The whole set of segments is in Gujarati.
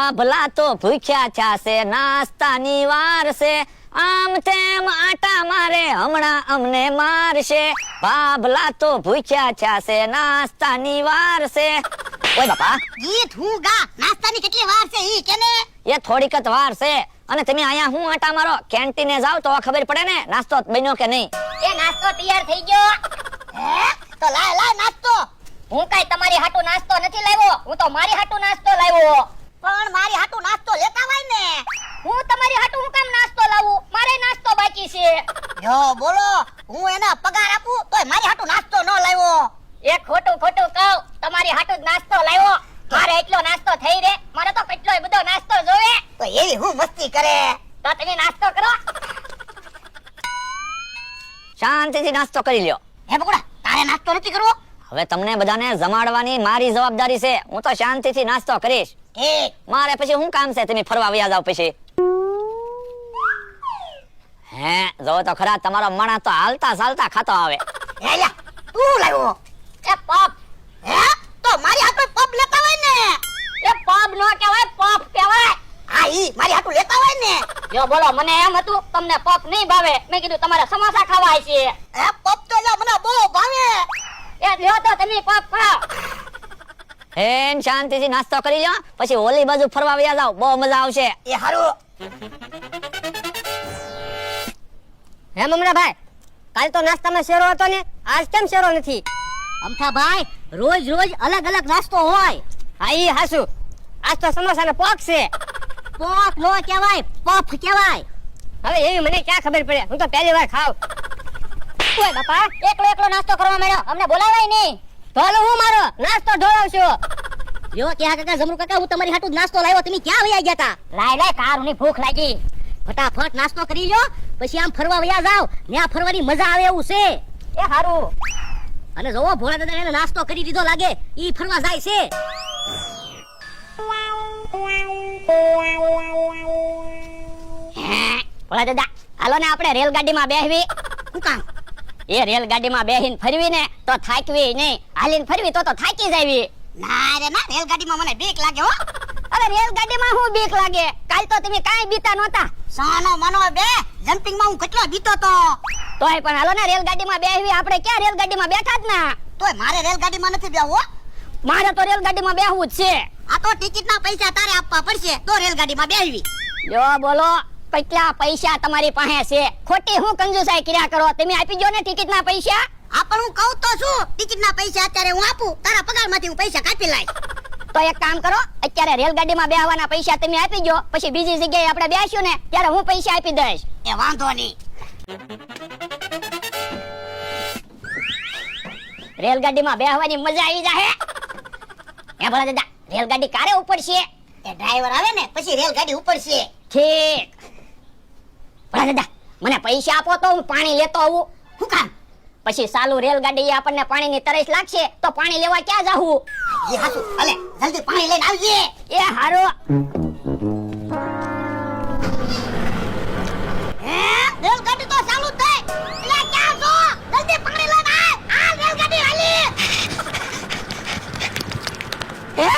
બાભલા તો ભૂખ્યા છાસે, નાસ્તાની વાર છે, આમ તેમ આટા મારે, હમણાં અમને મારશે. બાભલા તો ભૂખ્યા છાસે, નાસ્તાની વાર છે. ઓય બાપા, ગીત હું ગા, નાસ્તાની કેટલી વાર છે ઈ કેને? એ થોડીક જ વાર છે, અને તમે અહીંયા હું આટા મારો? કેન્ટીને જાવ તો ખબર પડે ને નાસ્તો બન્યો કે નહીં. એ નાસ્તો તૈયાર થઈ ગયો. હે? તો લાય નાસ્તો. હું કાઈ તમારી હાટુ નાસ્તો નથી લાવ્યો, હું તો મારી હાટુ નાસ્તો લાવ્યો. પણ મારી હાટુ નાસ્તો લેતા હોય ને. હું તમારી હાટુ હું કામ નાસ્તો લાવું? મારે નાસ્તો બાકી છે. જો બોલો, હું એના પગાર આપું તોય મારી હાટુ નાસ્તો ન લાવ્યો. એક ખોટું કહું, તમારી હાટુ જ નાસ્તો લાવ્યો. મારે એટલો નાસ્તો થઈ રે, મને તો કેટલોય બધો નાસ્તો જોવે. તો એવી હું મસ્તી કરે. તો તમે નાસ્તો કરો. શાંતિથી નાસ્તો કરી લ્યો. હે બકુડા, તારે નાસ્તો નથી કરવો? હવે તમને બધાને જમાડવાની મારી જવાબદારી છે. હું તો શાંતિથી નાસ્તો કરીશ. ઠીક. મારે પછી શું કામ છે? તમે ફરવા વયા જાવ પછી. હે જો તો ખરા, તમારો માણસ તો હાલતા ચાલતા ખાતો આવે. હે લ્યા, તું લાવ્યો. એ પપ. હે? તો મારી હાટુ પપ લેતા હોય ને. એ પબ નો કહેવાય, પપ કહેવાય. હા ઈ મારી હાટુ લેતા હોય ને. જો બોલો, મને એમ હતું તમને પપ નહીં ભાવે, મેં કીધું તમારે સમોસા ખાવા છે. હે પપ તો લ્યા મને બહુ ભાવે. એ લ્યો તો તમે પપ ખાઓ. હેન શાંતિથી નાસ્તો કરી લ્યો, પછી ઓલી બાજુ ફરવા વયા જાવ, બહુ મજા આવશે. એ હારું. હે મમરાભાઈ, કાલ તો નાસ્તામાં શેરો હતો ને, આજ કેમ શેરો નથી? અમથાભાઈ, રોજ અલગ અલગ નાસ્તો હોય. હા ઈ હાસુ, આજ તો સમોસાનો પોક છે. પોક નો કહેવાય, પફ કહેવાય. હવે એવી મને ક્યાં ખબર પડે, હું તો પહેલી વાર ખાવ. ઓય બાપા, એકલો નાસ્તો કરવા માંડ્યો, અમને બોલાવાય નહીં. ઢોલું હું મારો નાસ્તો ઢોળાવશો. જો ક્યાં કાકા, જમરૂ કાકા, હું તમારી હાટુ જ નાસ્તો લાવ્યો, તમે ક્યાં વયા ગયા તા? લાય કારુની ભૂખ લાગી. ફટાફટ નાસ્તો કરી લો, પછી આમ ફરવા વયા જાવ, ત્યાં ફરવાની મજા આવે એવું છે. એ હારું. અને જોવો, ભોળા દાદા એને નાસ્તો કરી દીધો લાગે, ઈ ફરવા જાય છે. ભોળા દાદા, હાલો ને આપણે રેલગાડીમાં બેહવી. શું કામ? એ રેલગાડીમાં બેહીને ફરવી ને તો થાકવી નહીં, હાલીને ફરવી તો થાકી જાવી. ના રે ના, રેલગાડીમાં મને બીક લાગે હો. અરે રેલગાડીમાં હું બીક લાગે? કાલ તો તમે કાઈ બીતા નહોતા. સાનો મનો બે, જમ્પિંગમાં હું કેટલો બીતો તો. તોય પણ હાલો ને રેલગાડીમાં બેહવી, આપણે ક્યાં રેલગાડીમાં બેઠા જ ના. તોય મારે રેલગાડીમાં નથી બેહવું હો. મારે તો રેલગાડીમાં બેહવું જ છે. આ તો ટિકિટના પૈસા તારે આપવા પડશે તો રેલગાડીમાં બેહવી. જો બોલો, કેટલા પૈસા તમારી પાસે છે? ખોટી હું કંજુસાઈ કર્યા કરો, તમે આપી જો ને ટિકિટના પૈસા. આ પણ હું કહું તો શું, ટિકિટના પૈસા અત્યારે હું આપું, તારા પગારમાંથી હું પૈસા કાપી લાઈશ. તો એક કામ કરો, અત્યારે રેલગાડીમાં બેહવાના પૈસા તમે આપી જો, પછી બીજી જગ્યાએ આપણે બેસ્યું ને ત્યારે હું પૈસા આપી દઈશ. એ વાંધો નહીં. રેલગાડીમાં બેહવાની મજા આવી જાહે. એ ભલા દાદા, રેલગાડી કારે ઉપડશે? એ ડ્રાઈવર આવે ને પછી રેલગાડી ઉપડશે. ઠીક. ભલા દાદા, મને પૈસા આપો તો હું પાણી લેતો આવું. શું કામ? પછી ચાલુ રેલગાડી આપણને પાણીની તરસ લાગશે તો પાણી લેવા ક્યાં જાવું? એ હાસુ, અલે જલ્દી પાણી લઈને આવજે. એ હારો. હે, રેલગાડી તો ચાલુ થઈ. એટલે ક્યાં છો? જલ્દી પાણી લઈને આવ. આ રેલગાડી હાલી. એ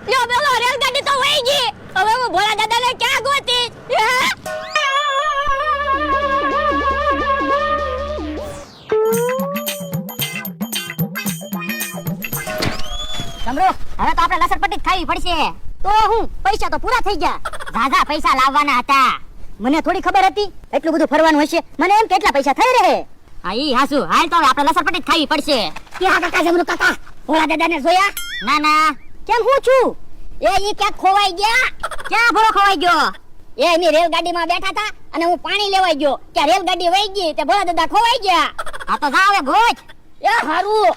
લ્યો બોલો, રેલગાડી તો વહી ગઈ. હવે હું ભોળા દાદાને ક્યાં ગોતી? સમરો, હવે તો આપણે લસણપટ્ટી જ ખાવી પડશે. તો હું પૈસા તો પૂરા થઈ ગયા. ઝાઝા પૈસા લાવવાના હતા. મને થોડી ખબર હતી એટલું બધું ફરવાનું હશે. મને એમ કેટલા પૈસા થઈ રહે. હા ઈ હાસુ, હાલ તો આપણે લસણપટ્ટી જ ખાવી પડશે. ક્યાં કાકા, જમરૂ કાકા, ભોળા દાદાને જોયા? ના ના, કેમ હું છું? એ ઈ ક્યાંક ખોવાઈ ગયા. ક્યાં ભરો ખવાઈ ગયો? એ એની રેલગાડીમાં બેઠા હતા અને હું પાણી લેવા ગયો કે રેલગાડી વહી ગઈ તે ભોળા દાદા ખોવાઈ ગયા. આ તો જાવ એ ગોચ. એ હારું.